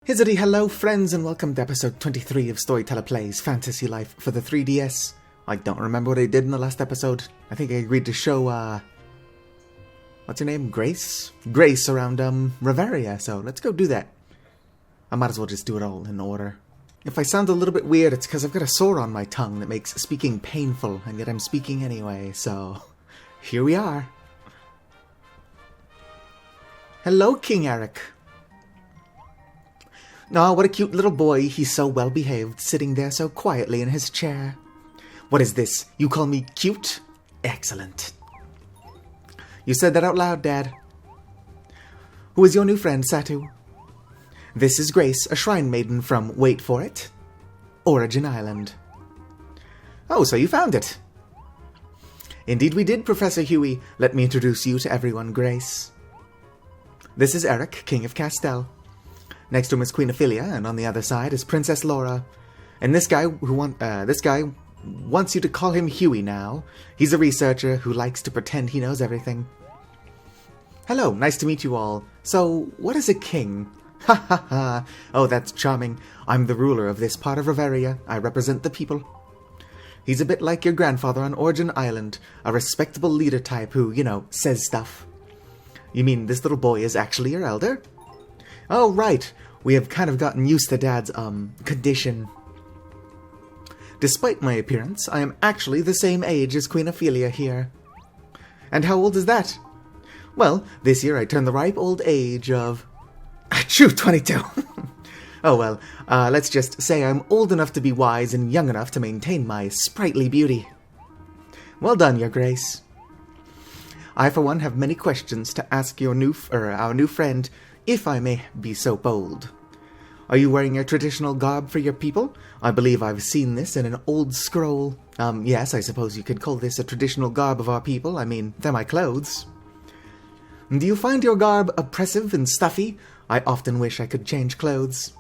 Hizzity hello friends and welcome to episode 23 of Storyteller Plays Fantasy Life for the 3DS. I don't remember what I did in the last episode. I think I agreed to show, what's her name? Grace? Grace around, Reveria, so let's go do that. I might as well just do it all in order. If I sound a little bit weird, it's because I've got a sore on my tongue that makes speaking painful, and yet I'm speaking anyway, so here we are. Hello, King Eric. Oh, what a cute little boy. He's so well behaved, sitting there so quietly in his chair. What is this? You call me cute? Excellent. You said that out loud, Dad. Who is your new friend, Satu? This is Grace, a shrine maiden from, wait for it, Origin Island. Oh, so you found it. Indeed we did, Professor Huey. Let me introduce you to everyone, Grace. This is Eric, King of Castell. Next to him is Queen Ophelia, and on the other side is Princess Laura. And this guy wants you to call him Huey now. He's a researcher who likes to pretend he knows everything. Hello, nice to meet you all. So, what is a king? Ha ha ha. Oh, that's charming. I'm the ruler of this part of Reveria. I represent the people. He's a bit like your grandfather on Origin Island, a respectable leader type who, says stuff. You mean this little boy is actually your elder? Oh, right. We have kind of gotten used to Dad's, condition. Despite my appearance, I am actually the same age as Queen Ophelia here. And how old is that? Well, this year I turned the ripe old age of... Achoo, 22! Oh well, let's just say I'm old enough to be wise and young enough to maintain my sprightly beauty. Well done, Your Grace. I, for one, have many questions to ask our new friend, if I may be so bold. Are you wearing your traditional garb for your people? I believe I've seen this in an old scroll. Yes, I suppose you could call this a traditional garb of our people. I mean, they're my clothes. Do you find your garb oppressive and stuffy? I often wish I could change clothes.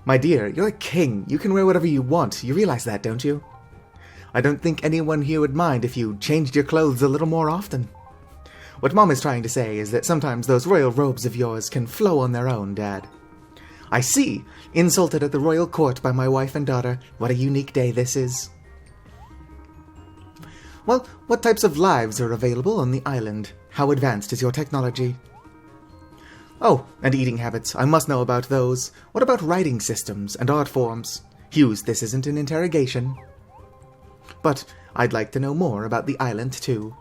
My dear, you're a king. You can wear whatever you want. You realize that, don't you? I don't think anyone here would mind if you changed your clothes a little more often. What Mom is trying to say is that sometimes those royal robes of yours can flow on their own, Dad. I see! Insulted at the royal court by my wife and daughter. What a unique day this is. Well, what types of lives are available on the island? How advanced is your technology? Oh, and eating habits. I must know about those. What about writing systems and art forms? Hughes, this isn't an interrogation. But I'd like to know more about the island, too.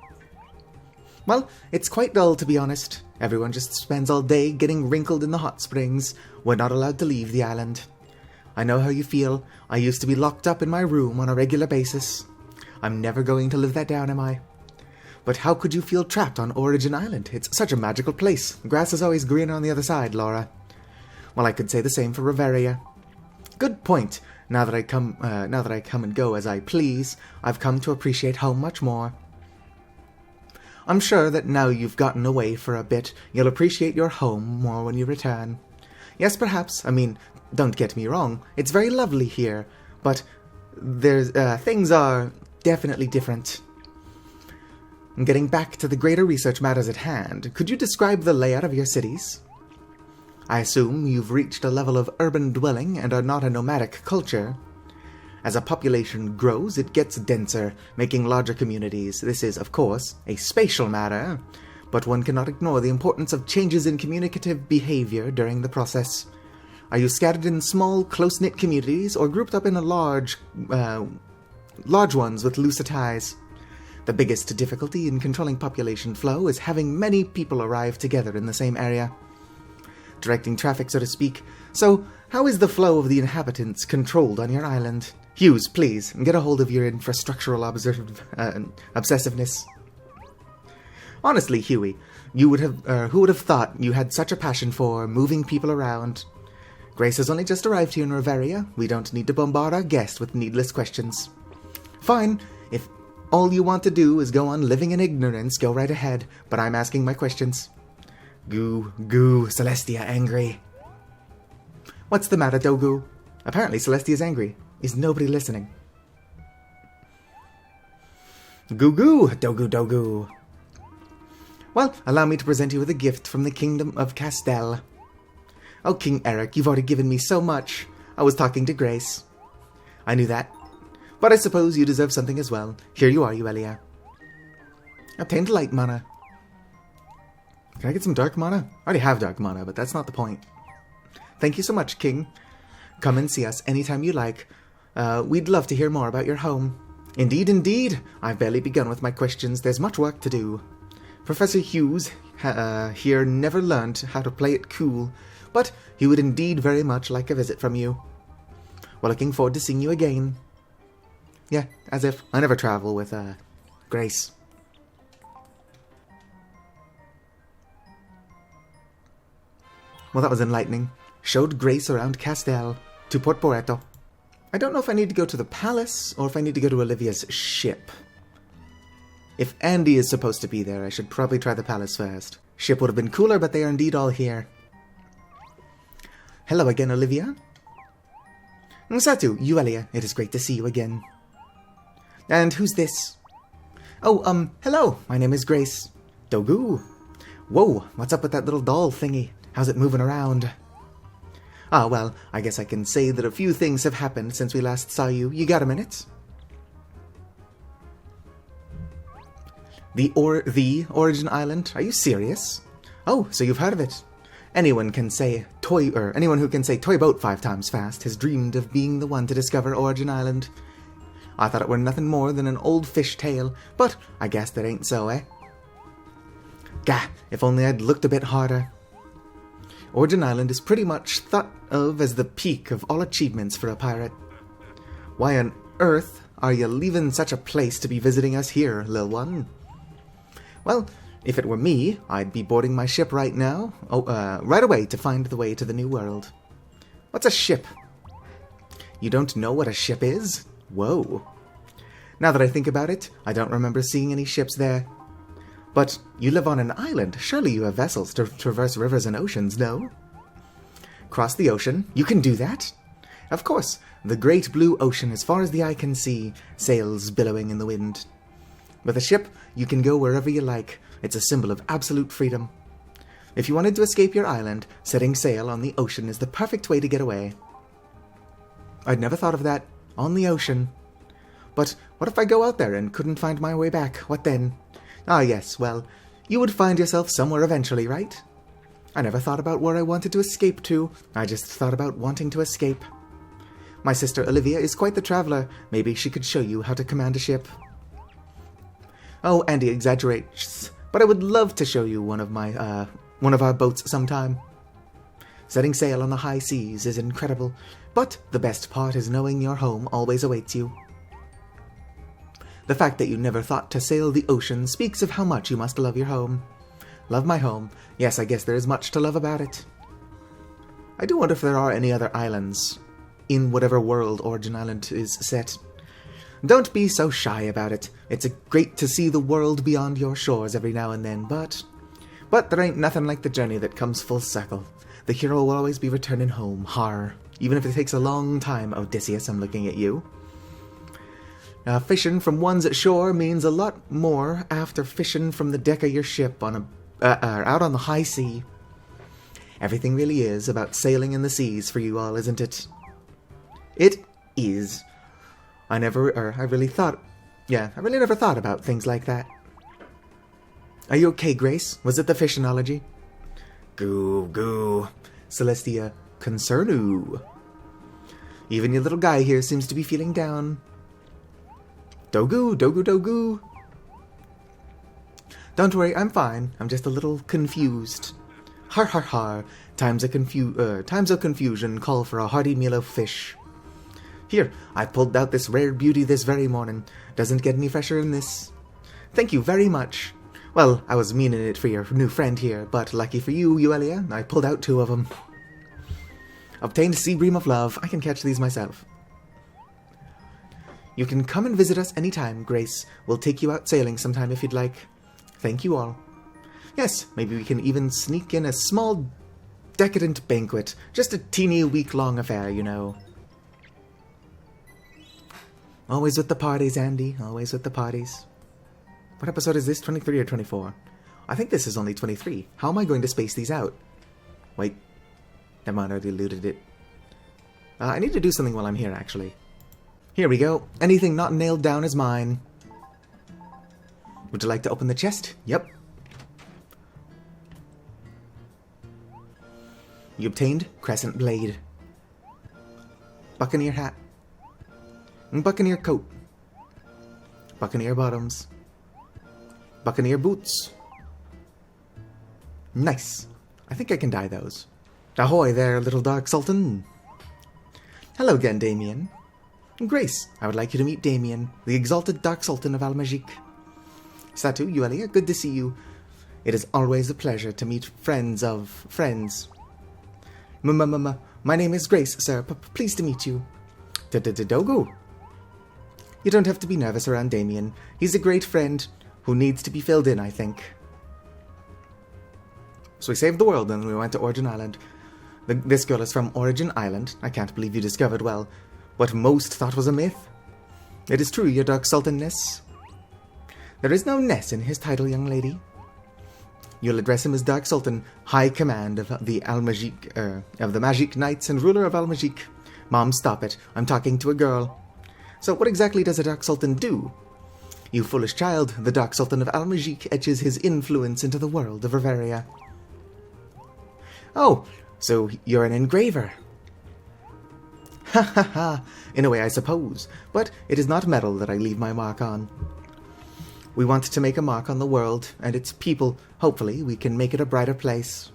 Well, it's quite dull, to be honest. Everyone just spends all day getting wrinkled in the hot springs. We're not allowed to leave the island. I know how you feel. I used to be locked up in my room on a regular basis. I'm never going to live that down, am I? But how could you feel trapped on Origin Island? It's such a magical place. The grass is always greener on the other side, Laura. Well, I could say the same for Reveria. Good point. Now that I come and go as I please, I've come to appreciate home much more. I'm sure that now you've gotten away for a bit, you'll appreciate your home more when you return. Yes, perhaps. I mean, don't get me wrong. It's very lovely here, but things are definitely different. Getting back to the greater research matters at hand, could you describe the layout of your cities? I assume you've reached a level of urban dwelling and are not a nomadic culture. As a population grows, it gets denser, making larger communities. This is, of course, a spatial matter, but one cannot ignore the importance of changes in communicative behavior during the process. Are you scattered in small, close-knit communities, or grouped up in large ones with looser ties? The biggest difficulty in controlling population flow is having many people arrive together in the same area. Directing traffic, so to speak. So, how is the flow of the inhabitants controlled on your island? Hughes, please, get a hold of your infrastructural obsessiveness. Honestly, Huey, who would have thought you had such a passion for moving people around? Grace has only just arrived here in Reveria. We don't need to bombard our guest with needless questions. Fine, if all you want to do is go on living in ignorance, go right ahead, but I'm asking my questions. Goo, Celestia angry. What's the matter, Dogu? Apparently Celestia's angry. Is nobody listening? Goo, Dogu. Well, allow me to present you with a gift from the Kingdom of Castell. Oh, King Eric, you've already given me so much. I was talking to Grace. I knew that. But I suppose you deserve something as well. Here you are, Euelia. Obtained light mana. Can I get some dark mana? I already have dark mana, but that's not the point. Thank you so much, King. Come and see us anytime you like. We'd love to hear more about your home. Indeed, indeed. I've barely begun with my questions. There's much work to do. Professor Hughes here never learned how to play it cool, but he would indeed very much like a visit from you. We're looking forward to seeing you again. Yeah, as if I never travel with, Grace. Well, that was enlightening. Showed Grace around Castel to Port Boreto. I don't know if I need to go to the palace or if I need to go to Olivia's ship. If Andy is supposed to be there, I should probably try the palace first. Ship would have been cooler, but they are indeed all here. Hello again, Olivia. Satu, Euelia, it is great to see you again. And who's this? Oh, hello, my name is Grace. Dogu. Whoa, what's up with that little doll thingy? How's it moving around? Ah, well, I guess I can say that a few things have happened since we last saw you. You got a minute? The Origin Island? Are you serious? Oh, so you've heard of it. Anyone who can say toy boat 5 times fast has dreamed of being the one to discover Origin Island. I thought it were nothing more than an old fish tale, but I guess that ain't so, eh? Gah, if only I'd looked a bit harder. Origin Island is pretty much thought of as the peak of all achievements for a pirate. Why on earth are you leaving such a place to be visiting us here, lil one? Well, if it were me, I'd be boarding my ship right now. Right away to find the way to the new world. What's a ship? You don't know what a ship is? Whoa. Now that I think about it, I don't remember seeing any ships there. But you live on an island. Surely you have vessels to traverse rivers and oceans, no? Cross the ocean? You can do that? Of course, the great blue ocean as far as the eye can see, sails billowing in the wind. With a ship, you can go wherever you like. It's a symbol of absolute freedom. If you wanted to escape your island, setting sail on the ocean is the perfect way to get away. I'd never thought of that. On the ocean. But what if I go out there and couldn't find my way back? What then? Ah yes, well, you would find yourself somewhere eventually, right? I never thought about where I wanted to escape to. I just thought about wanting to escape. My sister Olivia is quite the traveler. Maybe she could show you how to command a ship. Oh, Andy exaggerates, but I would love to show you one of our boats sometime. Setting sail on the high seas is incredible, but the best part is knowing your home always awaits you. The fact that you never thought to sail the ocean speaks of how much you must love your home. Love my home. Yes, I guess there is much to love about it. I do wonder if there are any other islands in whatever world Origin Island is set. Don't be so shy about it. It's great to see the world beyond your shores every now and then, but there ain't nothing like the journey that comes full circle. The hero will always be returning home, har. Even if it takes a long time, Odysseus, I'm looking at you. Fishing from one's shore means a lot more after fishing from the deck of your ship on out on the high sea. Everything really is about sailing in the seas for you all, isn't it? It is. I really never thought about things like that. Are you okay, Grace? Was it the fish analogy? Goo. Celestia, concernu. Even your little guy here seems to be feeling down. Dogu. Don't worry, I'm fine. I'm just a little confused. Har. Times of confusion call for a hearty meal of fish. Here, I pulled out this rare beauty this very morning. Doesn't get any fresher than this. Thank you very much. Well, I was meaning it for your new friend here, but lucky for you, Euelia, I pulled out 2 of them. Obtained Sea Bream of Love. I can catch these myself. You can come and visit us anytime, Grace. We'll take you out sailing sometime if you'd like. Thank you all. Yes, maybe we can even sneak in a small, decadent banquet. Just a teeny week-long affair, you know. Always with the parties, Andy. Always with the parties. What episode is this? 23 or 24? I think this is only 23. How am I going to space these out? Wait. Never mind, I already looted it. I need to do something while I'm here, actually. Here we go. Anything not nailed down is mine. Would you like to open the chest? Yep. You obtained Crescent Blade. Buccaneer hat. Buccaneer coat. Buccaneer bottoms. Buccaneer boots. Nice. I think I can dye those. Ahoy there, little Dark Sultan. Hello again, Damien. Grace, I would like you to meet Damien, the exalted Dark Sultan of Al-Majik. Satu, Yuelia, good to see you. It is always a pleasure to meet friends of friends. My name is Grace, sir. Pleased to meet you. Dogu. You don't have to be nervous around Damien. He's a great friend who needs to be filled in, I think. So we saved the world and we went to Origin Island. This girl is from Origin Island. I can't believe you discovered, well, what most thought was a myth. It is true, your Dark Sultanness. There is no ness in his title, young lady. You'll address him as Dark Sultan, High Command of the Al-Majik, of the Magic Knights and ruler of Al-Majik. Mom, stop it. I'm talking to a girl. So what exactly does a Dark Sultan do? You foolish child, the Dark Sultan of Al-Majik etches his influence into the world of Reveria. Oh, so you're an engraver. Ha ha ha, in a way I suppose, but it is not metal that I leave my mark on. We want to make a mark on the world and its people. Hopefully we can make it a brighter place.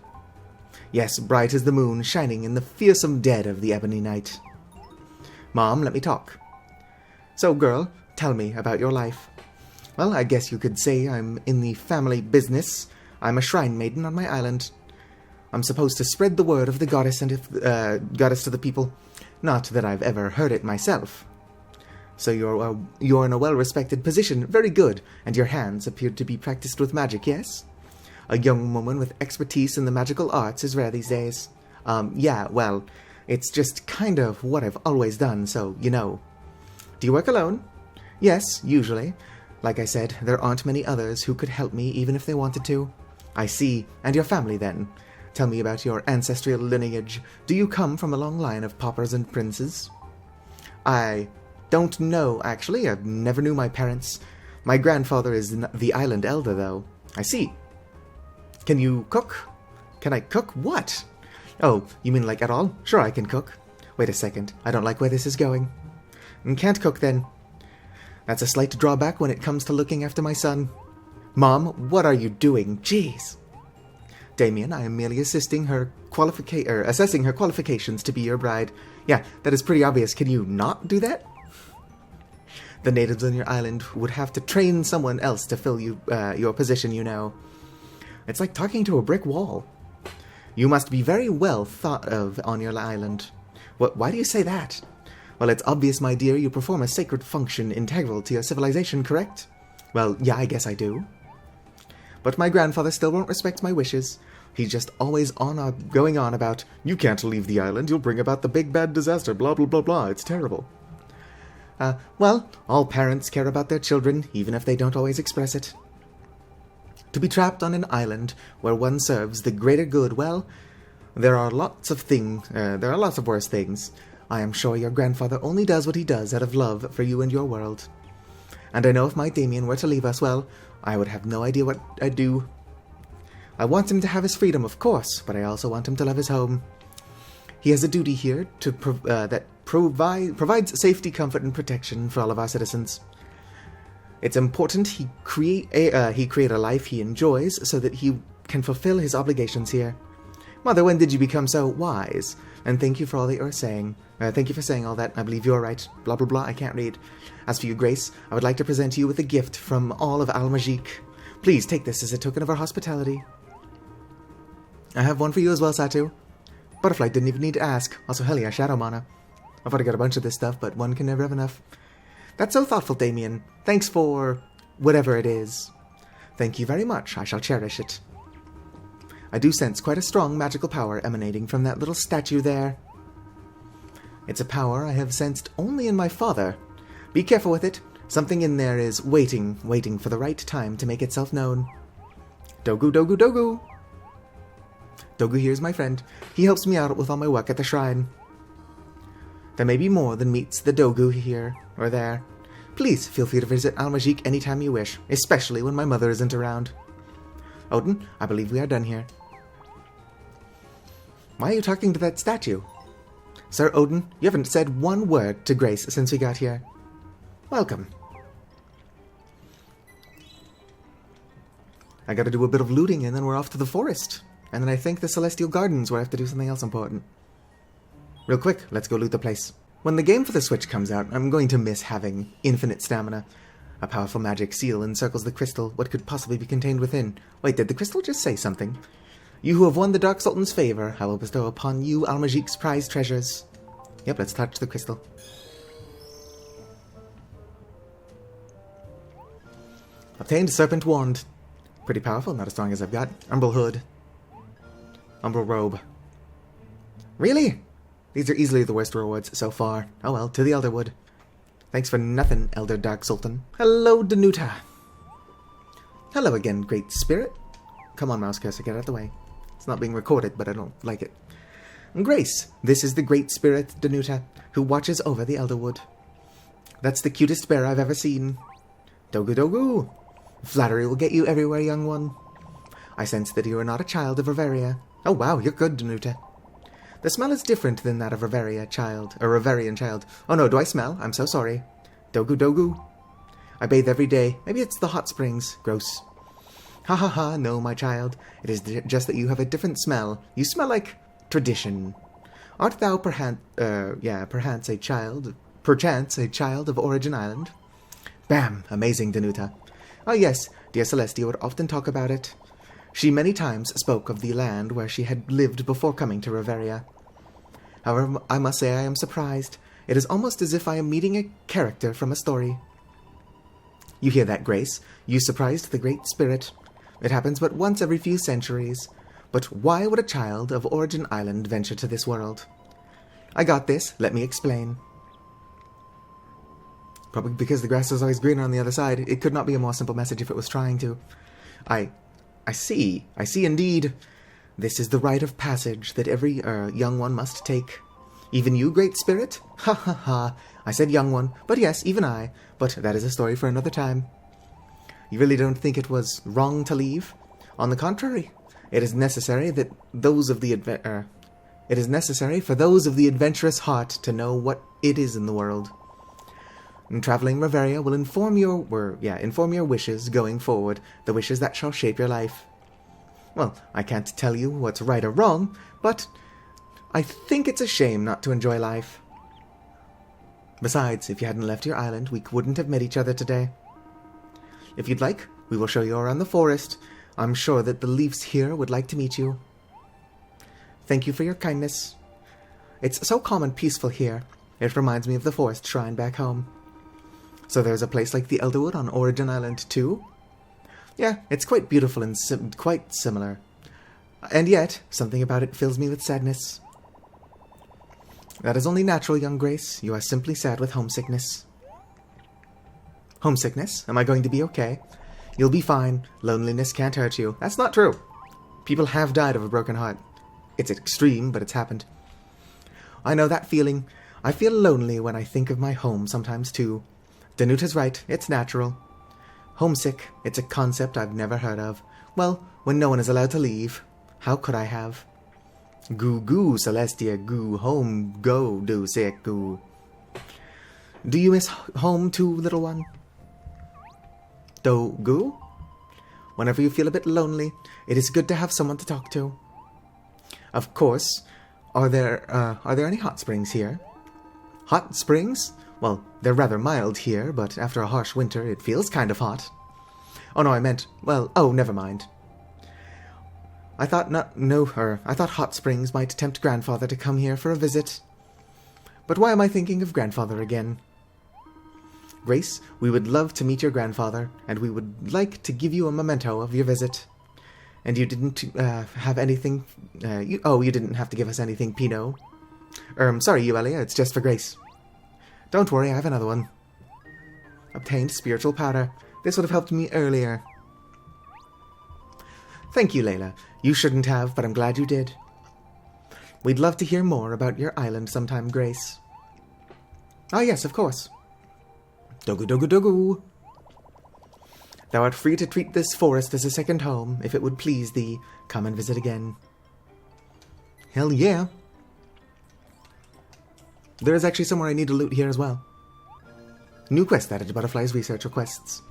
Yes, bright as the moon shining in the fearsome dead of the ebony night. Mom, let me talk. So, girl, tell me about your life. Well, I guess you could say I'm in the family business. I'm a shrine maiden on my island. I'm supposed to spread the word of the goddess and goddess to the people. Not that I've ever heard it myself. So you're in a well-respected position. Very good. And your hands appear to be practiced with magic, yes? A young woman with expertise in the magical arts is rare these days. Yeah, well, it's just kind of what I've always done, so, you know. Do you work alone? Yes, usually. Like I said, there aren't many others who could help me even if they wanted to. I see. And your family, then? Tell me about your ancestral lineage. Do you come from a long line of paupers and princes? I don't know, actually. I never knew my parents. My grandfather is the island elder, though. I see. Can you cook? Can I cook what? Oh, you mean like at all? Sure, I can cook. Wait a second. I don't like where this is going. Can't cook, then. That's a slight drawback when it comes to looking after my son. Mom, what are you doing? Jeez. Damien, I am merely assisting her assessing her qualifications to be your bride. Yeah, that is pretty obvious. Can you not do that? The natives on your island would have to train someone else to fill your position, you know. It's like talking to a brick wall. You must be very well thought of on your island. Why do you say that? Well, it's obvious, my dear, you perform a sacred function integral to your civilization, correct? Well, yeah, I guess I do. But my grandfather still won't respect my wishes. He's just always going on about, you can't leave the island, you'll bring about the big bad disaster, blah blah blah blah, it's terrible. Well, all parents care about their children, even if they don't always express it. To be trapped on an island where one serves the greater good, well, there are lots of worse things. I am sure your grandfather only does what he does out of love for you and your world. And I know if my Damien were to leave us, well, I would have no idea what I'd do. I want him to have his freedom, of course, but I also want him to love his home. He has a duty here to that provides safety, comfort, and protection for all of our citizens. It's important he create a life he enjoys so that he can fulfill his obligations here. Mother, when did you become so wise? And thank you for all that you're saying. Thank you for saying all that. I believe you're right. Blah, blah, blah. I can't read. As for you, Grace, I would like to present you with a gift from all of Al-Majik. Please take this as a token of our hospitality. I have one for you as well, Satu. Butterfly didn't even need to ask. Also, hell yeah, Shadow Mana. I've already got a bunch of this stuff, but one can never have enough. That's so thoughtful, Damien. Thanks for whatever it is. Thank you very much. I shall cherish it. I do sense quite a strong magical power emanating from that little statue there. It's a power I have sensed only in my father. Be careful with it. Something in there is waiting for the right time to make itself known. Dogu, dogu, dogu. Dogu here is my friend. He helps me out with all my work at the shrine. There may be more than meets the Dogu here or there. Please feel free to visit Al-Majik anytime you wish, especially when my mother isn't around. Odin, I believe we are done here. Why are you talking to that statue? Sir Odin, you haven't said one word to Grace since we got here. Welcome. I gotta do a bit of looting and then we're off to the forest. And then I think the Celestial Gardens where I have to do something else important. Real quick, let's go loot the place. When the game for the Switch comes out, I'm going to miss having infinite stamina. A powerful magic seal encircles the crystal. What could possibly be contained within? Wait, did the crystal just say something? You who have won the Dark Sultan's favor, I will bestow upon you Al-Majik's prized treasures. Yep, let's touch the crystal. Obtained Serpent Wand. Pretty powerful, not as strong as I've got. Umbral Hood. Umbral Robe. Really? These are easily the worst rewards so far. Oh well, to the Elderwood. Thanks for nothing, Elder Dark Sultan. Hello, Danuta. Hello again, Great Spirit. Come on, mouse cursor, get out of the way. It's not being recorded, but I don't like it. Grace, this is the Great Spirit, Danuta, who watches over the Elderwood. That's the cutest bear I've ever seen. Dogu Dogu. Flattery will get you everywhere, young one. I sense that you are not a child of Reveria. Oh wow, you're good, Danuta. The smell is different than that of Reverian child. Oh no, do I smell? I'm so sorry. Dogu Dogu. I bathe every day. Maybe it's the hot springs. Gross. Ha ha ha, no, my child. It is just that you have a different smell. You smell like tradition. Art thou perchance a child of Origin Island? Bam! Amazing, Danuta. Oh yes, dear Celestia would often talk about it. She many times spoke of the land where she had lived before coming to Reveria. However, I must say I am surprised. It is almost as if I am meeting a character from a story. You hear that, Grace? You surprised the Great Spirit. It happens but once every few centuries. But why would a child of Origin Island venture to this world? I got this. Let me explain. Probably because the grass is always greener on the other side. It could not be a more simple message if it was trying to. I see indeed. This is the rite of passage that every young one must take. Even you, Great Spirit? Ha ha ha. I said young one, but yes, even I. But that is a story for another time. You really don't think it was wrong to leave? On the contrary, it is necessary for those of the adventurous heart to know what it is in the world. And traveling Reveria will inform your wishes going forward, the wishes that shall shape your life. Well, I can't tell you what's right or wrong, but I think it's a shame not to enjoy life. Besides, if you hadn't left your island, we wouldn't have met each other today. If you'd like, we will show you around the forest. I'm sure that the Leafs here would like to meet you. Thank you for your kindness. It's so calm and peaceful here. It reminds me of the forest shrine back home. So there's a place like the Elderwood on Origin Island too? Yeah, it's quite beautiful and quite similar. And yet, something about it fills me with sadness. That is only natural, young Grace. You are simply sad with homesickness. Homesickness? Am I going to be okay? You'll be fine. Loneliness can't hurt you. That's not true. People have died of a broken heart. It's extreme, but it's happened. I know that feeling. I feel lonely when I think of my home sometimes too. Danuta's right. It's natural. Homesick. It's a concept I've never heard of. Well, when no one is allowed to leave, how could I have? Goo goo, Celestia, goo, home, go, do, sick, goo. Do you miss home too, little one? Do, goo? Whenever you feel a bit lonely, it is good to have someone to talk to. Of course. Are there any hot springs here? Hot springs? Well, they're rather mild here, but after a harsh winter, it feels kind of hot. Oh no, I meant, never mind. I thought hot springs might tempt Grandfather to come here for a visit. But why am I thinking of Grandfather again? Grace, we would love to meet your grandfather, and we would like to give you a memento of your visit. And you didn't have anything... you didn't have to give us anything, Pino. Sorry, Euelia, it's just for Grace. Don't worry, I have another one. Obtained spiritual powder. This would have helped me earlier. Thank you, Layla. You shouldn't have, but I'm glad you did. We'd love to hear more about your island sometime, Grace. Ah, yes, of course. Dogu dogu dogu. Thou art free to treat this forest as a second home. If it would please thee, come and visit again. Hell yeah. There is actually somewhere I need to loot here as well. New quest added to Butterfly's research requests.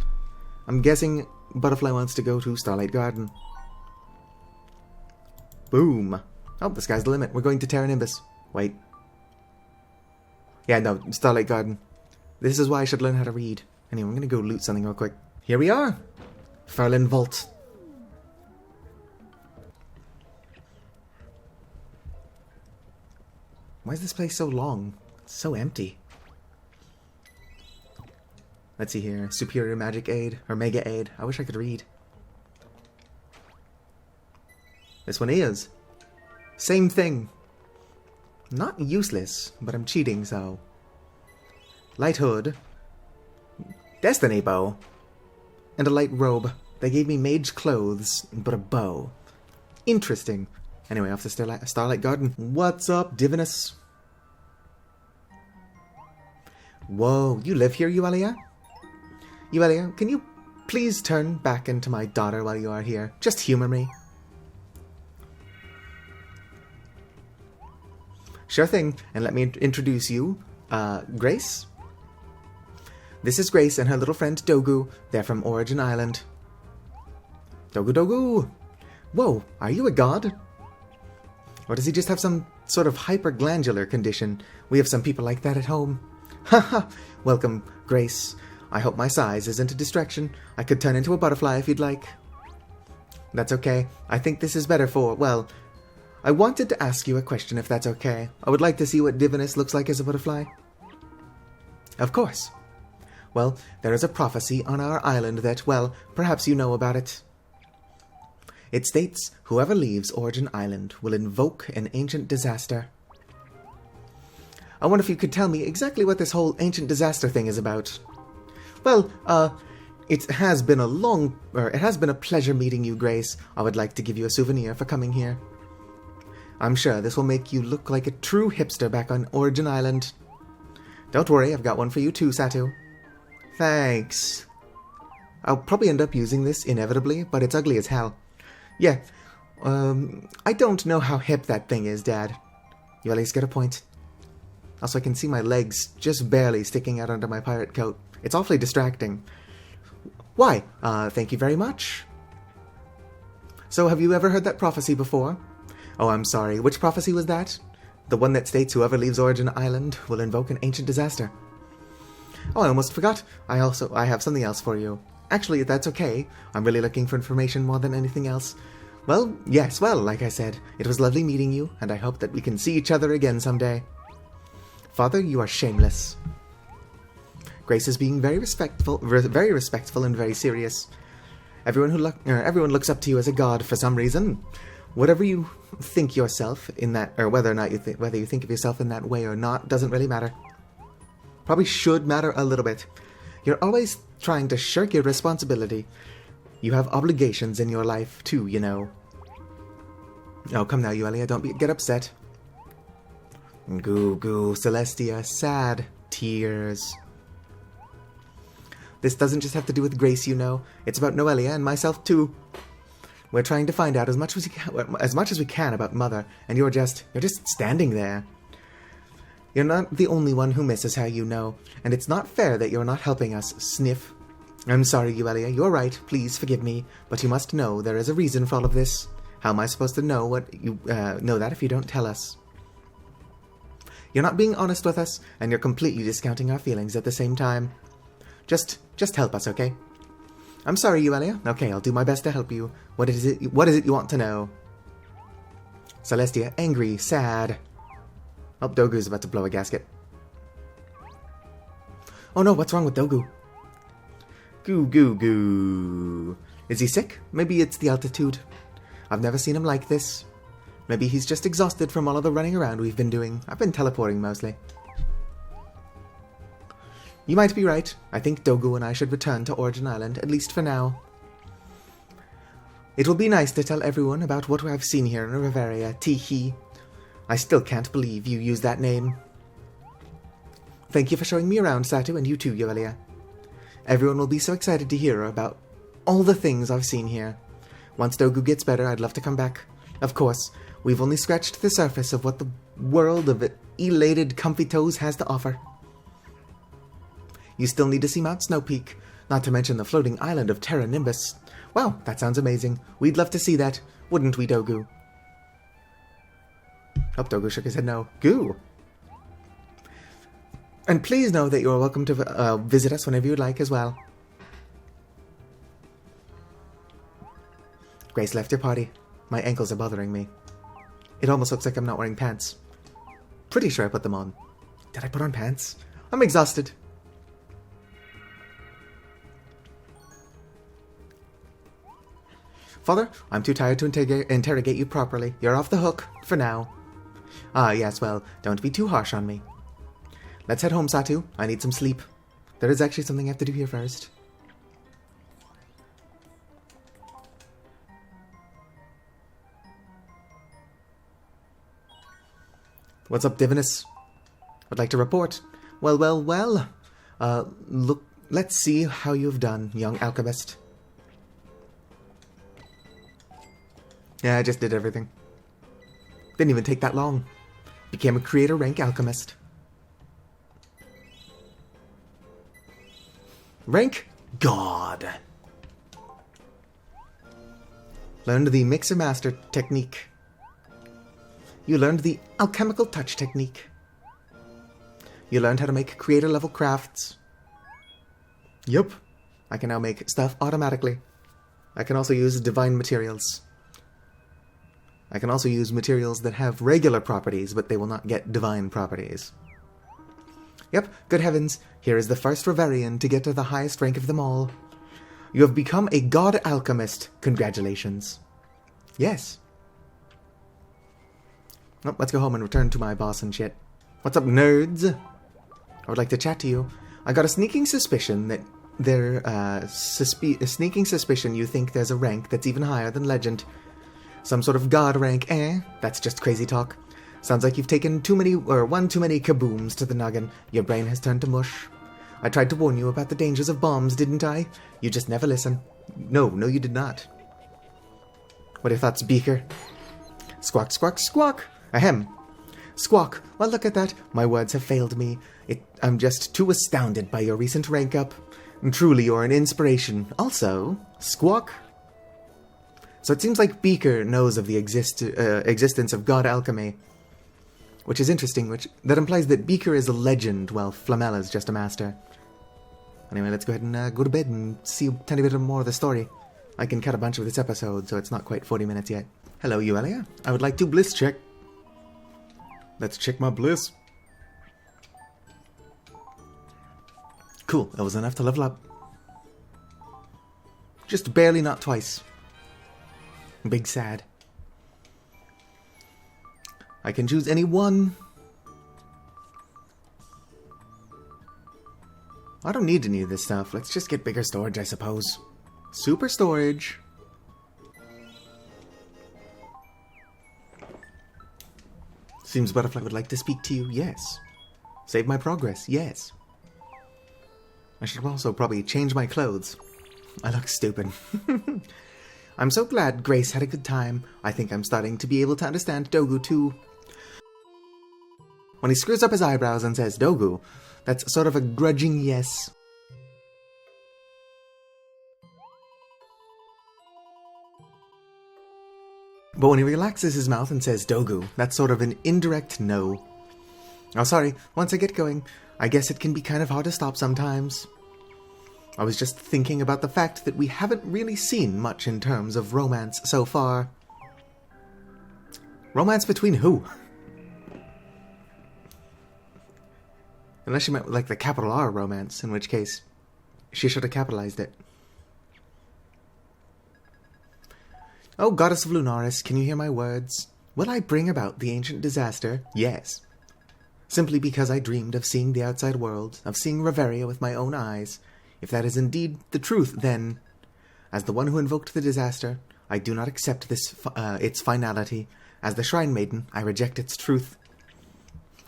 I'm guessing Butterfly wants to go to Starlight Garden. Boom. Oh, the sky's the limit. We're going to Terra Nimbus. Wait. Yeah, no, Starlight Garden. This is why I should learn how to read. Anyway, I'm going to go loot something real quick. Here we are. Ferlin Vault. Why is this place so long? It's so empty. Let's see here. Superior Magic Aid. Or Mega Aid. I wish I could read. This one is. Same thing. Not useless, but I'm cheating, so. Light Hood. Destiny Bow. And a light robe. They gave me mage clothes, but a bow. Interesting. Anyway, off to Starlight Garden. What's up, Divinus? Whoa, you live here, Euelia? Euelia, can you please turn back into my daughter while you are here? Just humor me. Sure thing, and let me introduce you, Grace. This is Grace and her little friend Dogu. They're from Origin Island. Dogu Dogu! Whoa, are you a god? Or does he just have some sort of hyperglandular condition? We have some people like that at home. Haha! Welcome, Grace. I hope my size isn't a distraction. I could turn into a butterfly if you'd like. That's okay. I think this is better for, well, I wanted to ask you a question if that's okay. I would like to see what Divinus looks like as a butterfly. Of course. Well, there is a prophecy on our island that, well, perhaps you know about it. It states, whoever leaves Origin Island will invoke an ancient disaster. I wonder if you could tell me exactly what this whole ancient disaster thing is about. Well, it has been a pleasure meeting you, Grace. I would like to give you a souvenir for coming here. I'm sure this will make you look like a true hipster back on Origin Island. Don't worry, I've got one for you too, Satu. Thanks. I'll probably end up using this inevitably, but it's ugly as hell. Yeah, I don't know how hip that thing is, Dad. You at least get a point. Also, I can see my legs just barely sticking out under my pirate coat. It's awfully distracting. Why? Thank you very much. So, have you ever heard that prophecy before? Oh, I'm sorry. Which prophecy was that? The one that states whoever leaves Origin Island will invoke an ancient disaster. Oh, I almost forgot. I have something else for you. Actually, that's okay. I'm really looking for information more than anything else. Well, yes, well, like I said, it was lovely meeting you, and I hope that we can see each other again someday. Father, you are shameless. Grace is being very respectful and very serious. Everyone looks up to you as a god for some reason. Whatever you think yourself in that, or whether you think of yourself in that way or not, doesn't really matter. Probably should matter a little bit. You're always trying to shirk your responsibility. You have obligations in your life too, you know. Oh, come now, Euelia, don't get upset. Goo goo, Celestia, sad tears. This doesn't just have to do with Grace, you know. It's about Noelia and myself too. We're trying to find out as much as we can about Mother, and you're just standing there. You're not the only one who misses her, you know, and it's not fair that you're not helping us, Sniff. I'm sorry, Euelia, you're right, please forgive me, but you must know there is a reason for all of this. How am I supposed to know that if you don't tell us? You're not being honest with us, and you're completely discounting our feelings at the same time. Just help us, okay? I'm sorry, Euelia. Okay, I'll do my best to help you. What is it you want to know? Celestia, angry, sad. Oh, Dogu's about to blow a gasket. Oh no, what's wrong with Dogu? Goo goo goo. Is he sick? Maybe it's the altitude. I've never seen him like this. Maybe he's just exhausted from all of the running around we've been doing. I've been teleporting mostly. You might be right. I think Dogu and I should return to Origin Island, at least for now. It will be nice to tell everyone about what I've seen here in Reveria, tee-hee. I still can't believe you used that name. Thank you for showing me around, Satu, and you too, Yoelia. Everyone will be so excited to hear about all the things I've seen here. Once Dogu gets better, I'd love to come back. Of course, we've only scratched the surface of what the world of elated Comfy Toes has to offer. You still need to see Mount Snow Peak, not to mention the floating island of Terra Nimbus. Wow, that sounds amazing. We'd love to see that, wouldn't we, Dogu? Oh, Dogu shook his head no. Goo! And please know that you are welcome to visit us whenever you'd like as well. Grace left your party. My ankles are bothering me. It almost looks like I'm not wearing pants. Pretty sure I put them on. Did I put on pants? I'm exhausted. Father, I'm too tired to interrogate you properly. You're off the hook, for now. Ah, yes, well, don't be too harsh on me. Let's head home, Satu. I need some sleep. There is actually something I have to do here first. What's up, Divinus? I'd like to report. Well. Look, let's see how you've done, young alchemist. Yeah, I just did everything. Didn't even take that long. Became a creator rank alchemist. Rank God. Learned the Mixer Master technique. You learned the Alchemical Touch technique. You learned how to make creator level crafts. Yup. I can now make stuff automatically. I can also use divine materials. I can also use materials that have regular properties, but they will not get divine properties. Yep, good heavens, here is the first Reverian to get to the highest rank of them all. You have become a god alchemist. Congratulations. Yes. Oh, let's go home and return to my boss and shit. What's up, nerds? I would like to chat to you. I got a sneaking suspicion that sneaking suspicion you think there's a rank that's even higher than legend. Some sort of god rank, That's just crazy talk. Sounds like you've taken one too many kabooms to the noggin. Your brain has turned to mush. I tried to warn you about the dangers of bombs, didn't I? You just never listen. No, you did not. What are your thoughts, Beaker? Squawk, squawk, squawk! Ahem. Squawk, well, look at that. My words have failed me. I'm just too astounded by your recent rank up. Truly, you're an inspiration. Also, Squawk. So it seems like Beaker knows of the existence of god alchemy. Which is interesting, that implies that Beaker is a legend, while Flamel is just a master. Anyway, let's go ahead and go to bed and see a tiny bit more of the story. I can cut a bunch of this episode, so it's not quite 40 minutes yet. Hello, Yoelia. I would like to bliss check. Let's check my bliss. Cool, that was enough to level up. Just barely, not twice. Big sad. I can choose any one. I don't need any of this stuff. Let's just get bigger storage, I suppose. Super storage. Seems Butterfly would like to speak to you. Yes. Save my progress. Yes. I should also probably change my clothes. I look stupid. I'm so glad Grace had a good time. I think I'm starting to be able to understand Dogu too. When he screws up his eyebrows and says Dogu, that's sort of a grudging yes. But when he relaxes his mouth and says Dogu, that's sort of an indirect no. Oh, sorry, once I get going, I guess it can be kind of hard to stop sometimes. I was just thinking about the fact that we haven't really seen much in terms of romance so far. Romance between who? Unless she meant like the capital R romance, in which case she should have capitalized it. Oh, Goddess of Lunaris, can you hear my words? Will I bring about the ancient disaster? Yes. Simply because I dreamed of seeing the outside world, of seeing Reveria with my own eyes. If that is indeed the truth, then, as the one who invoked the disaster, I do not accept this its finality. As the Shrine Maiden, I reject its truth.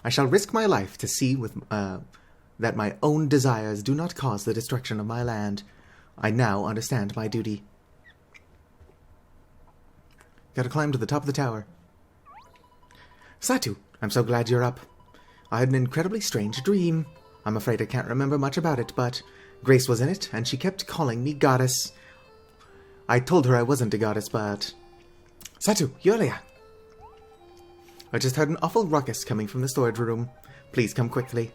I shall risk my life to see that my own desires do not cause the destruction of my land. I now understand my duty. Gotta climb to the top of the tower. Satu, I'm so glad you're up. I had an incredibly strange dream. I'm afraid I can't remember much about it, but Grace was in it, and she kept calling me goddess. I told her I wasn't a goddess, but... Satu, Yulia! I just heard an awful ruckus coming from the storage room. Please come quickly.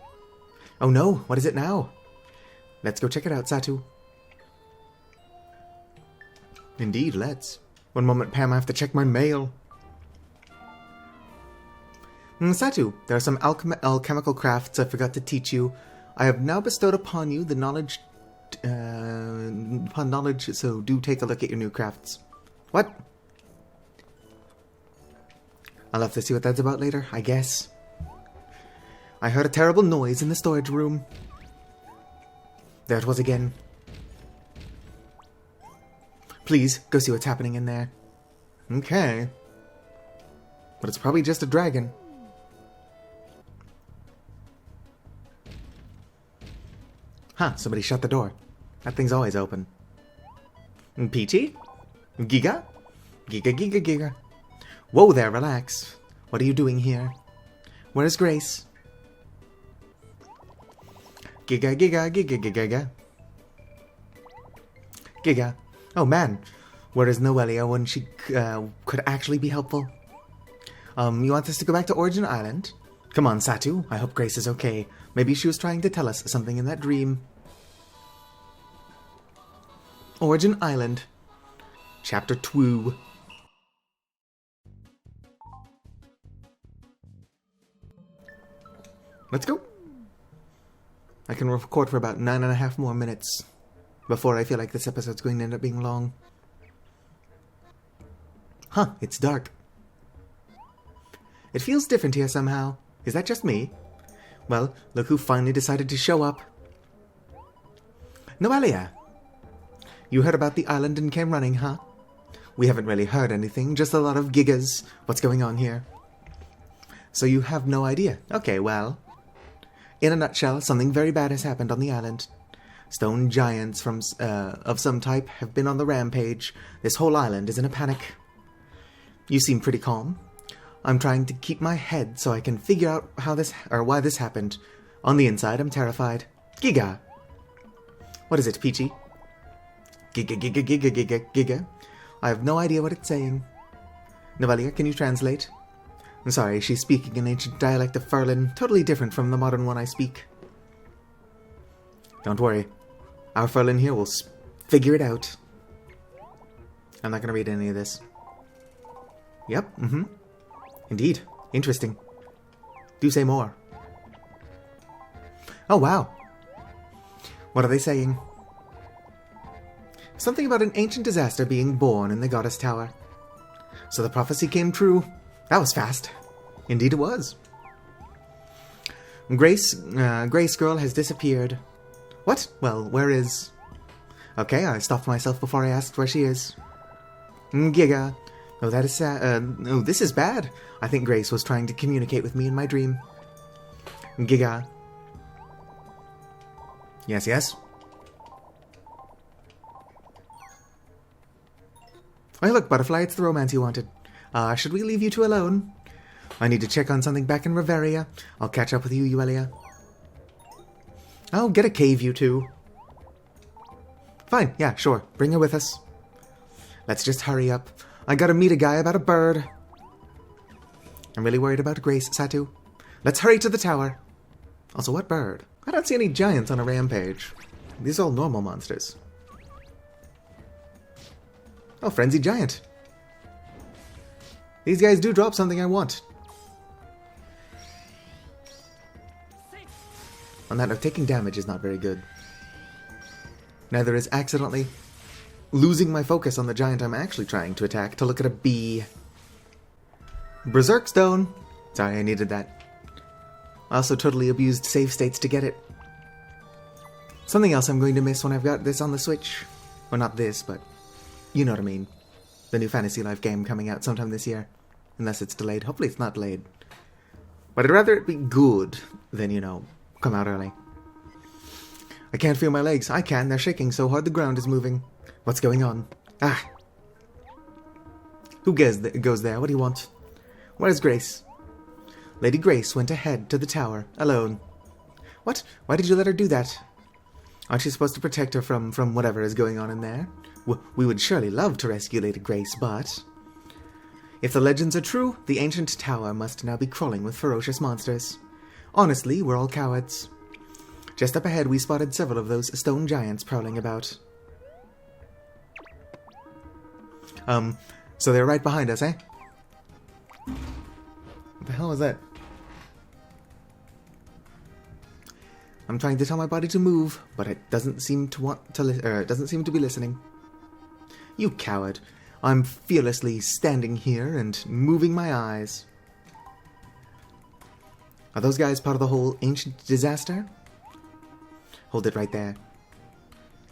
Oh no, what is it now? Let's go check it out, Satu. Indeed, let's. One moment, Pam, I have to check my mail. Satu, there are some alchemical crafts I forgot to teach you. I have now bestowed upon you the knowledge... so do take a look at your new crafts. What? I'll have to see what that's about later, I guess. I heard a terrible noise in the storage room. There it was again. Please, go see what's happening in there. Okay. But it's probably just a dragon. Huh, somebody shut the door. That thing's always open. Peachy? Giga? Giga. Whoa there, relax. What are you doing here? Where's Grace? Giga. Giga. Oh man, where is Noelia when she could actually be helpful? You want us to go back to Origin Island? Come on, Satu. I hope Grace is okay. Maybe she was trying to tell us something in that dream. Origin Island. Chapter 2. Let's go. I can record for about 9.5 more minutes before I feel like this episode's going to end up being long. Huh, it's dark. It feels different here somehow. Is that just me? Well, look who finally decided to show up. Noelia! You heard about the island and came running, huh? We haven't really heard anything, just a lot of gigas. What's going on here? So you have no idea. Okay, well... In a nutshell, something very bad has happened on the island. Stone giants of some type have been on the rampage. This whole island is in a panic. You seem pretty calm. I'm trying to keep my head so I can figure out why this happened. On the inside, I'm terrified. Giga! What is it, Peachy? Giga. I have no idea what it's saying. Noelia, can you translate? I'm sorry, she's speaking an ancient dialect of Furlan, totally different from the modern one I speak. Don't worry. Our Furlan here will figure it out. I'm not going to read any of this. Yep, Indeed. Interesting. Do say more. Oh, wow. What are they saying? Something about an ancient disaster being born in the Goddess Tower. So the prophecy came true. That was fast. Indeed it was. Grace girl has disappeared. What? Well, where is... Okay, I stopped myself before I asked where she is. Giga. Oh, that is sad. Oh, this is bad. I think Grace was trying to communicate with me in my dream. Giga. Yes. Hey, look, Butterfly, it's the romance you wanted. Should we leave you two alone? I need to check on something back in Reveria. I'll catch up with you, Yuelia. Oh, get a cave, you two. Fine, yeah, sure. Bring her with us. Let's just hurry up. I gotta meet a guy about a bird. I'm really worried about Grace, Satu. Let's hurry to the tower. Also, what bird? I don't see any giants on a rampage. These are all normal monsters. Oh, Frenzied Giant. These guys do drop something I want. On that note, taking damage is not very good. Neither is accidentally losing my focus on the giant I'm actually trying to attack to look at a bee. Berserk Stone! Sorry, I needed that. I also totally abused save states to get it. Something else I'm going to miss when I've got this on the Switch. Well, not this, but you know what I mean. the new Fantasy Life game coming out sometime this year. Unless it's delayed. Hopefully it's not delayed. But I'd rather it be good than, come out early. I can't feel my legs. I can. They're shaking so hard the ground is moving. What's going on? Ah. Who goes there? What do you want? Where's Grace? Lady Grace went ahead to the tower, alone. What? Why did you let her do that? Aren't you supposed to protect her from whatever is going on in there? We would surely love to rescue Lady Grace, but... If the legends are true, the ancient tower must now be crawling with ferocious monsters. Honestly, we're all cowards. Just up ahead, we spotted several of those stone giants prowling about. So they're right behind us, eh? What the hell was that? I'm trying to tell my body to move, but it doesn't seem to want to it doesn't seem to be listening. You coward. I'm fearlessly standing here and moving my eyes. Are those guys part of the whole ancient disaster? Hold it right there.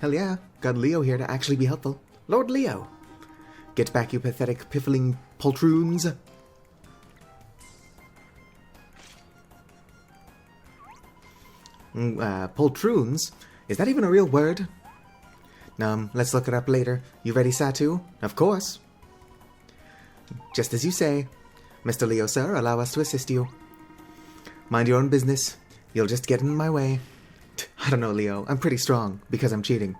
Hell yeah, got Leo here to actually be helpful. Lord Leo! Get back, you pathetic, piffling poltroons. Poltroons? Is that even a real word? Let's look it up later. You ready, Satu? Of course. Just as you say. Mr. Leo, sir, allow us to assist you. Mind your own business. You'll just get in my way. I don't know, Leo. I'm pretty strong, because I'm cheating.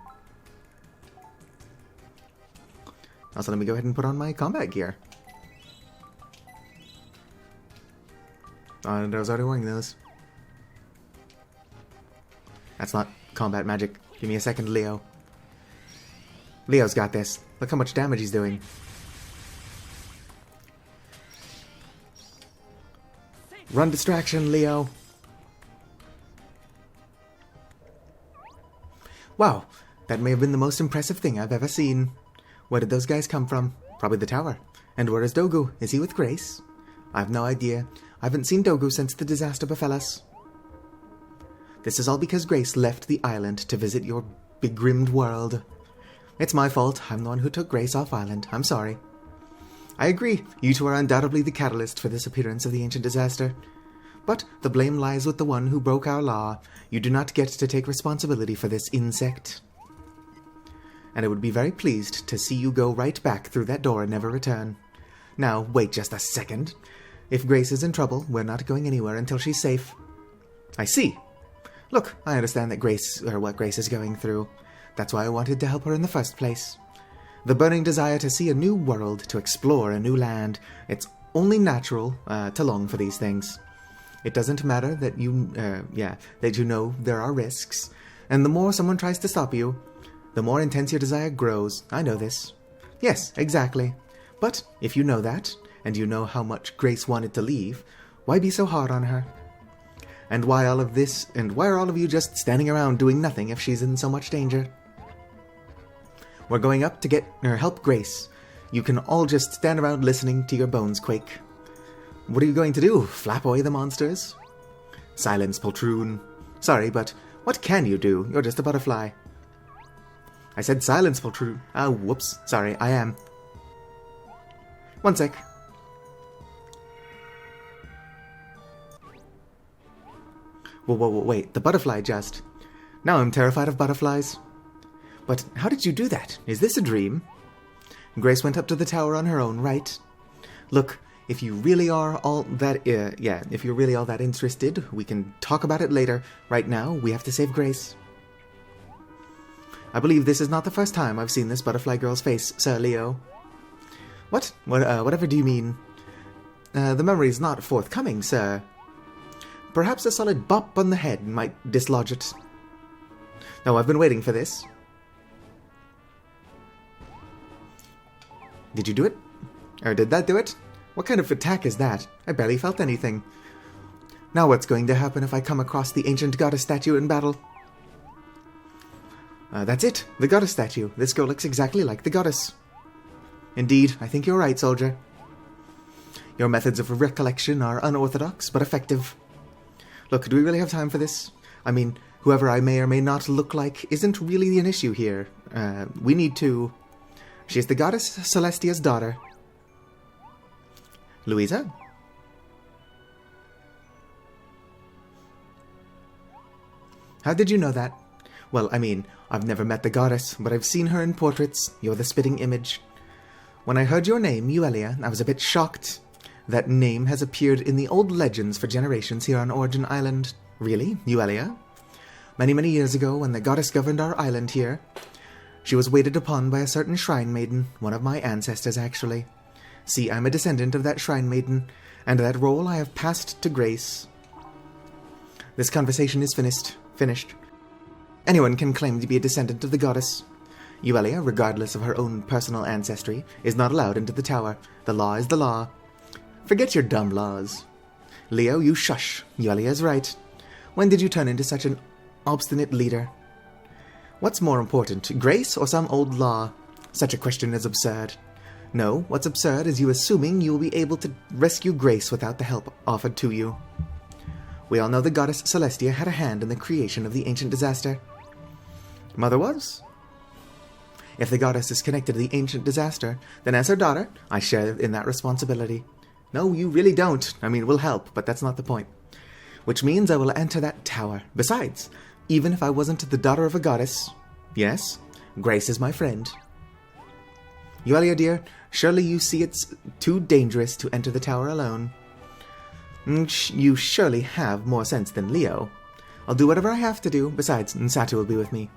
Also, let me go ahead and put on my combat gear. I was already wearing those. That's not combat magic. Give me a second, Leo. Leo's got this. Look how much damage he's doing. Run distraction, Leo. Wow, that may have been the most impressive thing I've ever seen. Where did those guys come from? Probably the tower. And where is Dogu? Is he with Grace? I've no idea. I haven't seen Dogu since the disaster befell us. This is all because Grace left the island to visit your begrimed world. It's my fault. I'm the one who took Grace off island. I'm sorry. I agree. You two are undoubtedly the catalyst for this appearance of the ancient disaster. But the blame lies with the one who broke our law. You do not get to take responsibility for this insect. And I would be very pleased to see you go right back through that door and never return. Now, wait just a second. If Grace is in trouble, we're not going anywhere until she's safe. I see. Look, I understand that what Grace is going through. That's why I wanted to help her in the first place. The burning desire to see a new world, to explore a new land. It's only natural to long for these things. It doesn't matter that you know there are risks. And the more someone tries to stop you, the more intense your desire grows. I know this. Yes, exactly. But if you know that, and you know how much Grace wanted to leave, why be so hard on her? And why all of this, and why are all of you just standing around doing nothing if she's in so much danger? We're going up to help Grace. You can all just stand around listening to your bones quake. What are you going to do? Flap away the monsters? Silence, poltroon. Sorry, but what can you do? You're just a butterfly. I said silence, poltroon. Oh, whoops. Sorry, I am. One sec. Whoa, wait. The butterfly just... Now I'm terrified of butterflies. But how did you do that? Is this a dream? Grace went up to the tower on her own, right? Look, if you really are all that... if you're really all that interested, we can talk about it later. Right now, we have to save Grace. I believe this is not the first time I've seen this butterfly girl's face, Sir Leo. What? Whatever do you mean? The memory's not forthcoming, sir. Perhaps a solid bop on the head might dislodge it. No, I've been waiting for this. Did you do it? Or did that do it? What kind of attack is that? I barely felt anything. Now what's going to happen if I come across the ancient goddess statue in battle? That's it, the goddess statue. This girl looks exactly like the goddess. Indeed, I think you're right, soldier. Your methods of recollection are unorthodox, but effective. Look, do we really have time for this? I mean, whoever I may or may not look like isn't really an issue here. We need to... She is the goddess Celestia's daughter. Louisa? How did you know that? Well, I mean, I've never met the goddess, but I've seen her in portraits. You're the spitting image. When I heard your name, Euelia, I was a bit shocked. That name has appeared in the old legends for generations here on Origin Island. Really? Euelia? Many, many years ago, when the goddess governed our island here, she was waited upon by a certain shrine maiden, one of my ancestors, actually. See, I'm a descendant of that shrine maiden, and that role I have passed to Grace. This conversation is finished. Anyone can claim to be a descendant of the goddess. Euelia, regardless of her own personal ancestry, is not allowed into the tower. The law is the law. Forget your dumb laws. Leo, you shush. Euelia is right. When did you turn into such an obstinate leader? What's more important, Grace or some old law? Such a question is absurd. No, what's absurd is you assuming you will be able to rescue Grace without the help offered to you. We all know the goddess Celestia had a hand in the creation of the ancient disaster. Mother was? If the goddess is connected to the ancient disaster, then as her daughter, I share in that responsibility. No, you really don't. I mean, we'll help, but that's not the point. Which means I will enter that tower. Besides, even if I wasn't the daughter of a goddess, yes, Grace is my friend. Euelia, dear, surely you see it's too dangerous to enter the tower alone. You surely have more sense than Leo. I'll do whatever I have to do. Besides, Satu will be with me.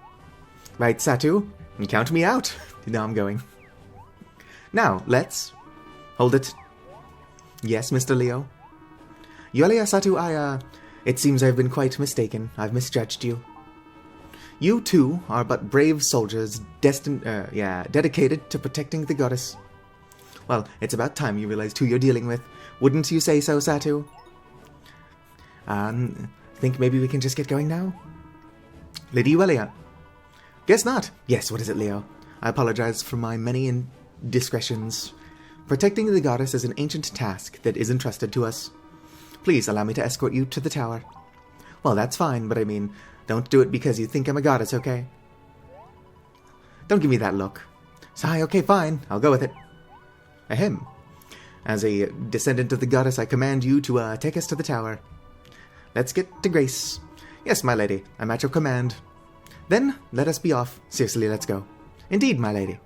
Right, Satu? Count me out. Now I'm going. Now, let's... Hold it. Yes, Mr. Leo? Euelia, Satu, it seems I've been quite mistaken. I've misjudged you. You, too, are but brave soldiers dedicated to protecting the goddess. Well, it's about time you realized who you're dealing with. Wouldn't you say so, Satu? Think maybe we can just get going now? Lady Euelia? Guess not. Yes, what is it, Leo? I apologize for my many indiscretions. Protecting the goddess is an ancient task that is entrusted to us. Please allow me to escort you to the tower. Well, that's fine, but I mean, don't do it because you think I'm a goddess, okay? Don't give me that look. Sigh, okay, fine. I'll go with it. Ahem. As a descendant of the goddess, I command you to take us to the tower. Let's get to Grace. Yes, my lady, I'm at your command. Then, let us be off. Seriously, let's go. Indeed, my lady.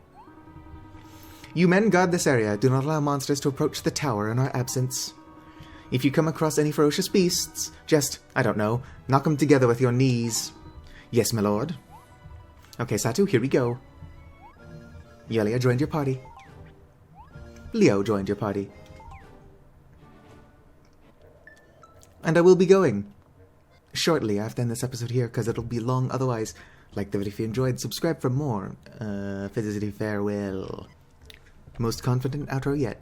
You men guard this area. Do not allow monsters to approach the tower in our absence. If you come across any ferocious beasts, just, I don't know, knock them together with your knees. Yes, my lord. Okay, Satu, here we go. Euelia joined your party. Leo joined your party. And I will be going shortly after end this episode here, because it'll be long otherwise. Like the video if you enjoyed, subscribe for more. Physically farewell. Most confident outro yet.